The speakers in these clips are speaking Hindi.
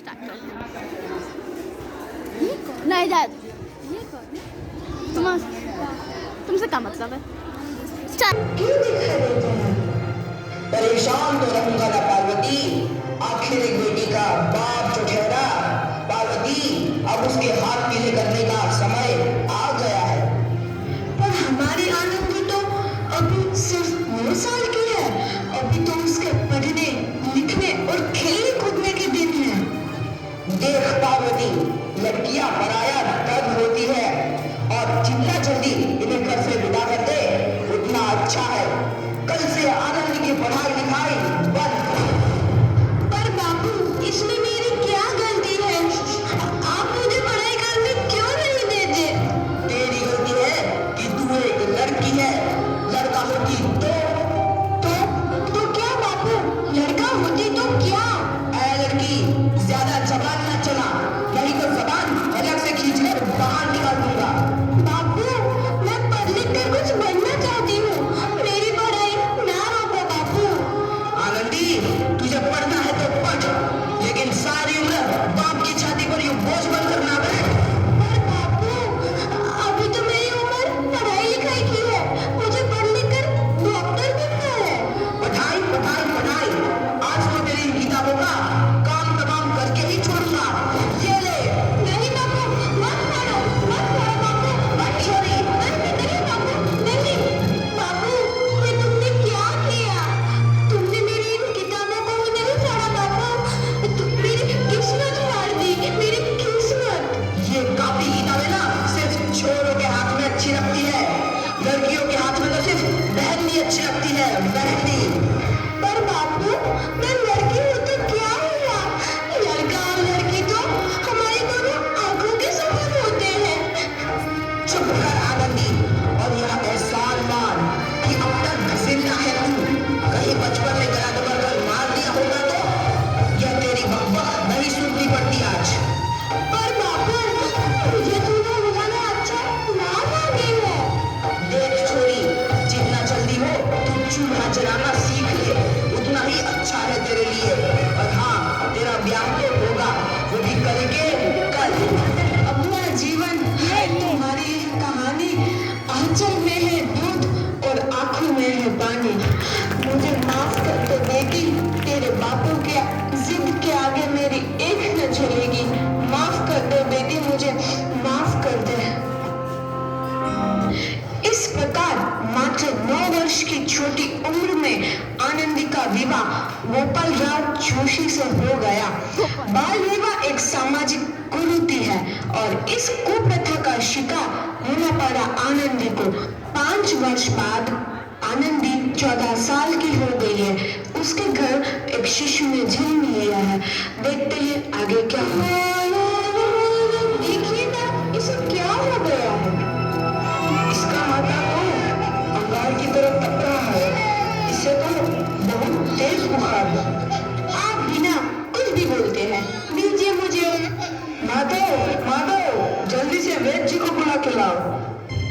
स्टार्ट कर। नहीं दाद तुमसे क्या मतलब है? क्यों दिखाई देते हैं? परेशान तो रहूंगा ना पार्वती। आखिर एक बेटी का बाप जो ठहरा। पार्वती, अब उसके हाथ पीले करने का समय आ गया है। पर हमारी आनंदी तो अभी सिर्फ 9 साल की है। अभी तो उसके पढ़ने लिखने और खेलने कूदने के दिन हैं। देख पार्वती, लड़कियां पराया तब होती है और जितना जल्दी इन्हें घर से विदा कर दे उतना अच्छा है। कल से आनंद की पढ़ाई लिखाई बंद। पर बाबू, इसमें मेरी क्या गलती है? आप मुझे पढ़ाई करने क्यों नहीं देते? तेरी गलती है कि तू एक लड़की है। लड़का होती तो क्या बाबू? लड़का होती तो क्या? ऐ लड़की, ज्यादा जबान न चला, नहीं तो जबान अलग से खींचकर बाहर निकाल दूंगा। बाबू, मैं पढ़ लिख कर कुछ बनना चाहती हूँ। मेरी पढ़ाई ना रोको बाबू। आनंदी, तुझे पढ़ना है तो पढ़, लेकिन सारी उम्र बाप की छाती पर यूं बोझ बनकर ना बैठ। पर बाबू, अभी तो मेरी उम्र पढ़ाई लिखाई की है। मुझे पढ़ लिख कर डॉक्टर बनना है। पढ़ाई पढ़ाई पढ़ाई, आज तो तेरी इन किताबों का काम तमाम करके ही छोड़ूंगा। ये ले। नहीं बाबू, मत पढ़ो बाबू, मत छोड़ी। नहीं बाबू, नहीं। बाबू, ये तुमने क्या किया? तुमने मेरी इन किताबों को नहीं पढ़ा बाबू। मेरी किस्मत फाड़ दी, मेरी किस्मत। ये काफी किताबें ना सिर्फ छोरों के हाथ में अच्छी लगती है। लड़कियों के हाथ में तो सिर्फ बहनी अच्छी लगती है, बहनी। पर बाबू, मैं लड़की हूँ तो क्या हुआ? लड़का और लड़की तो हमारी दोनों आंखों के समान होते हैं। चुप कर आनंदी, और यह एहसान मान कि अब तक जिंदा है तू। कहीं बचपन में गला दबाकर मार दिया होगा तो यह तेरी बकबक नहीं सुननी पड़ती आज। पर बाबू, मुझे तूने बुलाना अच्छा ना लगे है। देख छोरी, जितना जल्दी हो तू चूल्हा जलाना सीख ले, उतना ही अच्छा है तेरे लिए। और हाँ, तेरा ब्याह तो होगा, वो भी करेंगे कल। अपना जीवन है तुम्हारी कहानी, आंचल में है दूध और आंखों में है पानी। मुझे माफ कर दो बेटी, तेरे बापू के जिद के आगे मेरी एक न चलेगी। माफ कर दो बेटी, मुझे माफ कर दे। इस प्रकार मात्र 9 वर्ष की छोटी उम्र में आनंदी का विवाह गोपाल राव जोशी से हो गया। बाल विवाह एक सामाजिक कुरीति है और इस कुप्रथा का शिकार होना पड़ा आनंदी को। 5 वर्ष बाद आनंदी 14 साल की हो गई है। उसके घर एक शिशु ने जन्म लिया है। देखते हैं आगे क्या हुआ। देखिए ना, इसे क्या हो गया है? इसका माथा तो अंगार की तरफ तप रहा है। इसे तो बहुत तेज बुखार है। आप बिना कुछ भी बोलते हैं, दीजिए मुझे। माधव, माधव, जल्दी से वैद्य जी को बुला के लाओ।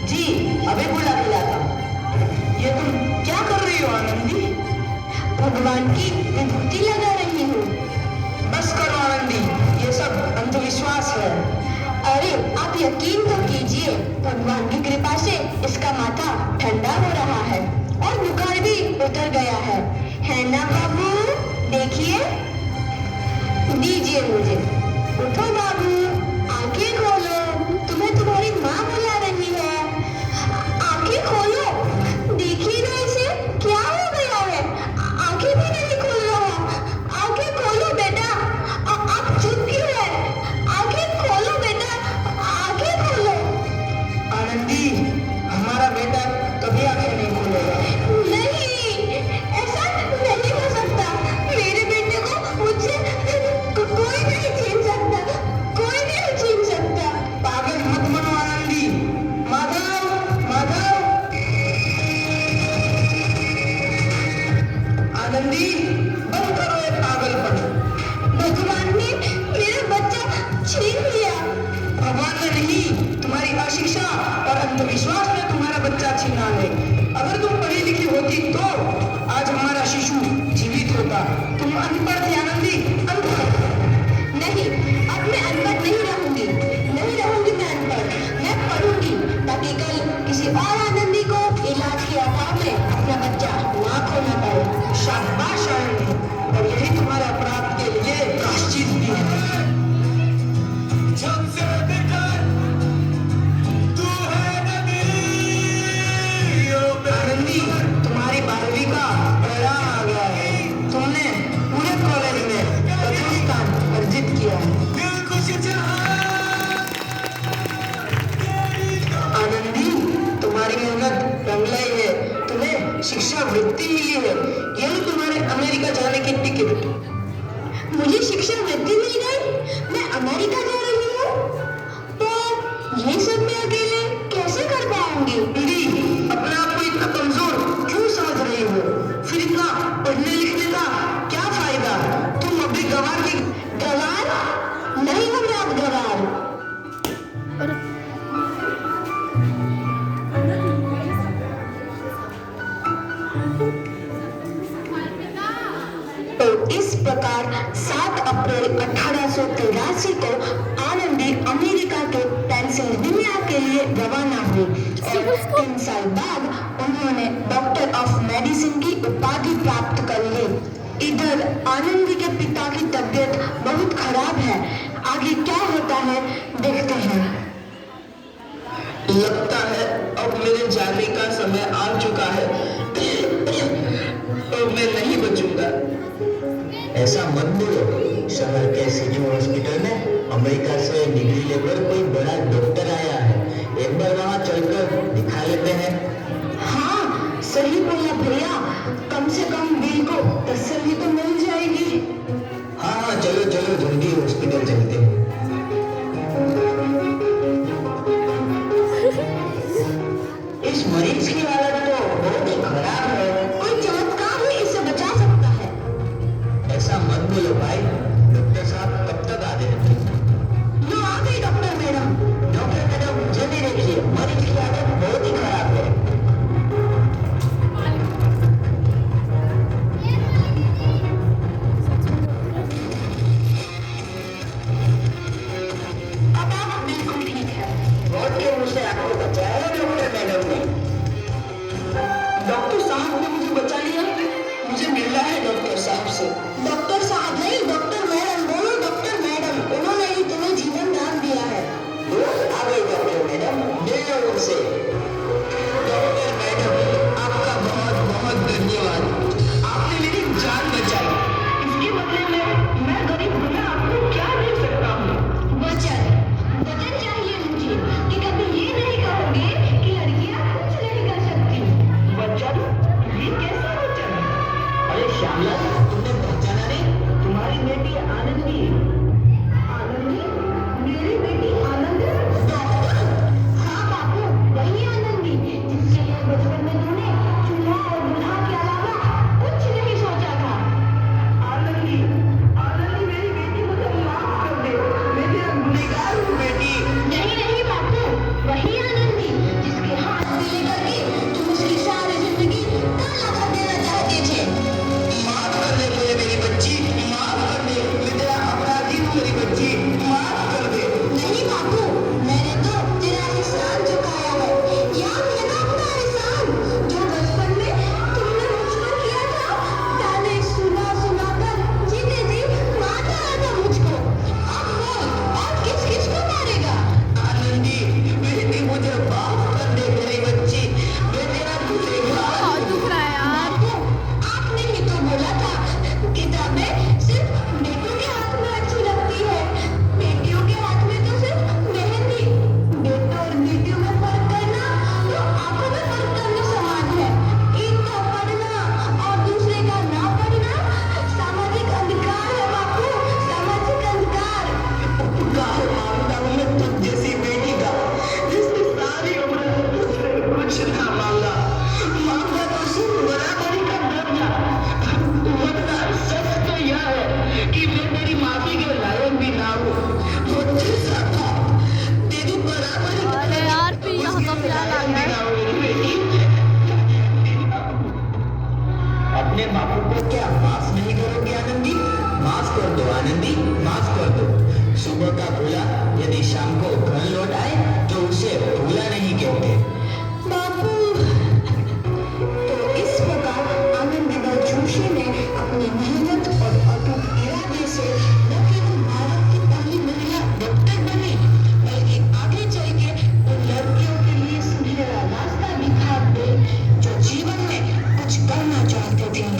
जी, अभी बुला के लाता हूं। ये तुम क्या कर रही हो आनंदी? भगवान की विभूति लगा रही हूँ। बस करो आनंदी, ये सब अंधविश्वास है। अरे आप यकीन तो कीजिए, भगवान की कृपा से इसका माथा ठंडा हो रहा है और बुखार भी उतर गया है ना बाबू? देखिए, दीजिए मुझे। उठो बाबू, आंखें खोलो, तुम्हें तुम्हारी माँ बुला रही है। आंखें खोलो, देखिए ना इसे क्या हो गया है? आंखें भी नहीं खोल रहा। आंखें खोलो बेटा, आप चुप क्यों है? आंखें खोलो बेटा, आंखें खोलो। आनंदी, हमारा बेटा कभी आंखें नहीं खोलेगा। नहीं, ऐसा नहीं हो सकता। मेरे बेटे को मुझसे कोई नहीं छीन सकता, कोई नहीं छीन सकता। पागल मत बनो आनंदी। माधव, माधव। आनंदी, बंद करो ये पागलपन। भगवान ने मेरा बच्चा छीन लिया। भगवान ने नहीं, तुम्हारी अशिक्षा और अंधविश्वास ने तुम्हारा बच्चा छीना है। अगर तुम पढ़ी लिखी होती तो आज हमारा शिशु जीवित होता। तुम अनपढ़ थी आनंदी, अनपढ़। नहीं, अप्रैल 1883 को आनंदी अमेरिका के पेंसिल्वेनिया के लिए रवाना हुई और 3 साल बाद उन्होंने डॉक्टर ऑफ मेडिसिन की उपाधि प्राप्त कर ली। इधर आनंदी के पिता की तबीयत बहुत खराब है। आगे क्या होता है देखते हैं। लगता है अब मेरे जाने का समय आ चुका है। अब मैं नहीं बचूंगा। ऐसा मत बोलो। शहर के सिटी हॉस्पिटल में अमेरिका से डिग्री लेकर कोई बड़ा डॉक्टर आया है। एक बार वहाँ चलकर दिखा लेते हैं। हाँ सही बोला भैया, कम से कम दिल को तसल्ली तो मिल जाएगी। हाँ चलो चलो जल्दी हॉस्पिटल चलते हैं। इस मरीज की हालत तो बहुत ही खराब है। कोई चमत्कार ही इसे बचा सकता है। ऐसा मत बोलो भाई। डॉक्टर साहब कब तक आ रहे हैं? लो आ गई डॉक्टर मैडम। डॉक्टर मैडम जल्दी देखिए, मरीज की हालत बहुत ही खराब है। अब आप बिल्कुल ठीक है। मौत के मुंह से आपको बचाया डॉक्टर मैडम ने। डॉक्टर साहब ने मुझे बचा लिया। मुझे मिलना है डॉक्टर साहब से। डॉक्टर साहब नहीं, डॉक्टर मैडम बोलो। डॉक्टर मैडम, उन्होंने ही तुम्हें जीवन दान दिया है। आ गई डॉक्टर मैडम, मिल लो उनसे। डॉक्टर मैडम आपका बहुत बहुत धन्यवाद। आपने मेरी जान बचाई। इसके बदले में मैं गरीब होकर आपको क्या दे सकता हूँ? वचन चाहिए मुझे कि कभी ये नहीं कहोगे कि लड़कियां कुछ नहीं कर सकती। वचन? ये कैसा वचन? अरे श्यामलाल, तुमने पहचाना नहीं? तुम्हारी बेटी आनंदी। आनंदी? मेरी बेटी आनंद? डॉक्टर? हाँ बापू, वही आनंदी जिसके लिए बचपन में तूने चूल्हा और दूल्हा के अलावा कुछ नहीं सोचा था। आनंदी, आनंदी मेरी बेटी, मुझे माफ कर दे। मैं तेरा गुनहगार हूँ बेटी। नहीं नहीं बापू, वही आनंदी जिसके हाथ में लेकर के तुम उसकी सारी जिंदगी काला कर देना चाहते थे। माफ कर दे मुझे मेरी बच्ची, माफ कर दे। मैं तेरा अपराधी हूँ मेरी बच्ची, माफ कर दे। नहीं बापू, मैंने तो तेरा एहसान चुकाया है। याद है ना अपना एहसान जो बचपन में तुमने मुझ पर किया था? ताने सुना सुना कर जीते जी मार डाला था मुझको। अब बोल, और किस किस को मारेगा? आनंदी बेटी, मुझे माफ कर दे मेरी बच्ची। मैं तेरा गुनहगार हूँ। बहुत दुख रहा है यार। बापू, आपने ही तो बोला था किताबें सिर्फ बेटों के हाथ में अच्छी लगती है, बेटियों के हाथ में तो सिर्फ मेहंदी। बेटों और बेटियों में फर्क करना तो आंखों में फर्क करने समान है। एक का पढ़ना और दूसरे का ना पढ़ना सामाजिक अंधकार है बापू, सामाजिक अंधकार। उपकार मांगता हूँ मैं तुझ जैसी बेटी का, जिसने सारी उम्र तुझसे कुछ ना मांगा। मांगा तो सिर्फ बराबरी का दर्जा। वरना सच तो यह है कि मैं तेरी माफी के लायक भी ना हूँ। वो जैसा था तेरी बराबरी का अरे यार फिर यहाँ तो फिलहाल आ गया है। ना हो मेरी बेटी। अपने बापू को क्या माफ नहीं करोगे आनंदी? माफ कर दो आनंदी, माफ कर दो। सुबह का भूला यदि शाम को घर लौट आए तो उसे भूला नहीं कहते। बापू, तो इस प्रकार आनंदीबाई जोशी ने अपनी मेहनत और अटूट इरादे से न केवल भारत की पहली महिला डॉक्टर बनी, बल्कि आगे चल के उन लड़कियों के लिए सुनहरा रास्ता दिखा दे जो जीवन में कुछ करना चाहते थे।